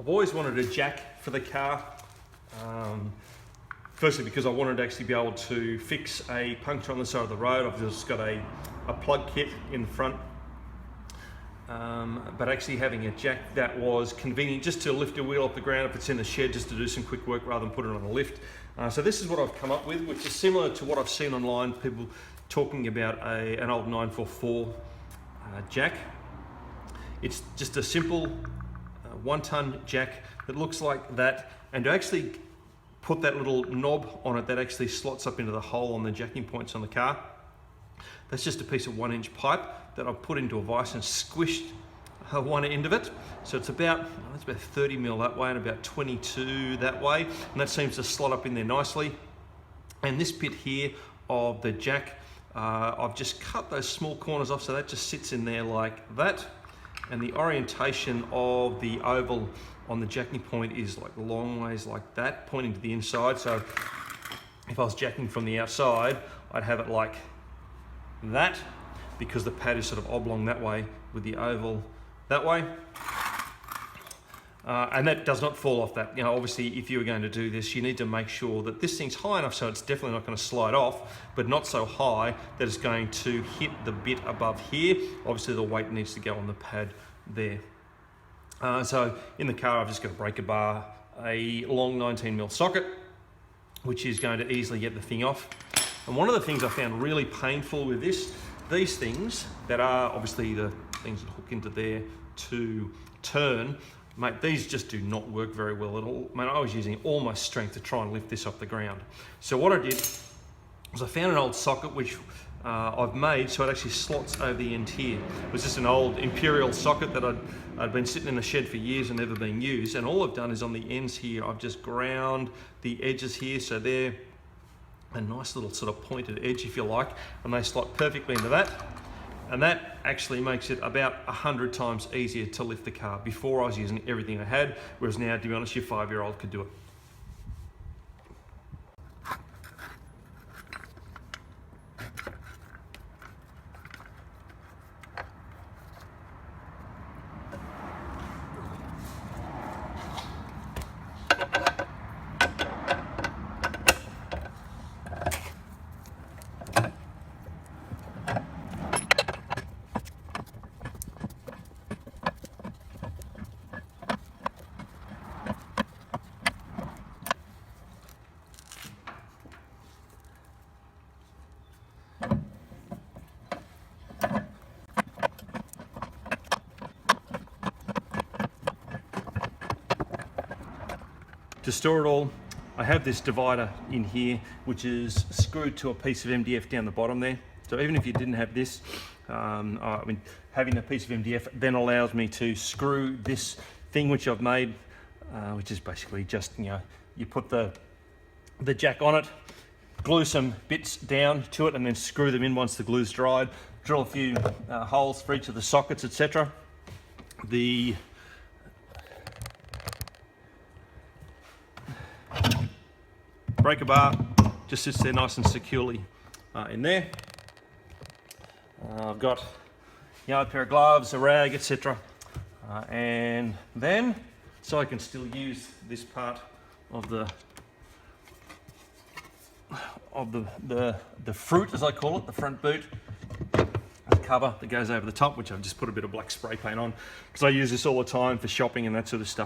I've always wanted a jack for the car. Firstly, because I wanted to actually be able to fix a puncture on the side of the road. I've just got a plug kit in the front. But actually having a jack that was convenient just to lift a wheel off the ground if it's in the shed, just to do some quick work rather than put it on a lift. So this is what I've come up with, which is similar to what I've seen online, people talking about an old 944 jack. It's just a simple 1-ton jack that looks like that, and to actually put that little knob on it that actually slots up into the hole on the jacking points on the car. That's just a piece of 1-inch pipe that I've put into a vise and squished one end of it. So it's about 30 mil that way and about 22 that way, and that seems to slot up in there nicely. And this bit here of the jack, I've just cut those small corners off, so that just sits in there like that. And the orientation of the oval on the jacking point is like long ways like that, pointing to the inside. So if I was jacking from the outside, I'd have it like that, because the pad is sort of oblong that way with the oval that way. And that does not fall off that. You know, obviously if you were going to do this, you need to make sure that this thing's high enough so it's definitely not going to slide off, but not so high that it's going to hit the bit above here. Obviously the weight needs to go on the pad there. So in the car, I've just got a breaker bar, a long 19mm socket, which is going to easily get the thing off. And one of the things I found really painful with these things that are obviously the things that hook into there to turn, mate, these just do not work very well at all. Mate, I was using all my strength to try and lift this off the ground. So what I did was I found an old socket which I've made so it actually slots over the end here. It was just an old Imperial socket that I'd been sitting in the shed for years and never been used. And all I've done is on the ends here, I've just ground the edges here, so they're a nice little sort of pointed edge, if you like, and they slot perfectly into that. And that actually makes it about 100 times easier to lift the car. Before I was using everything I had, whereas now, to be honest, your 5-year-old could do it. To store it all, I have this divider in here, which is screwed to a piece of MDF down the bottom there. So even if you didn't have this, having a piece of MDF then allows me to screw this thing which I've made, which is basically just, you put the jack on it, glue some bits down to it, and then screw them in once the glue's dried. Drill a few holes for each of the sockets, etc. The breaker bar just sits there nice and securely in there. I've got a pair of gloves, a rag, etc. And then, so I can still use this part of the fruit, as I call it, the front boot, a cover that goes over the top, which I've just put a bit of black spray paint on because I use this all the time for shopping and that sort of stuff.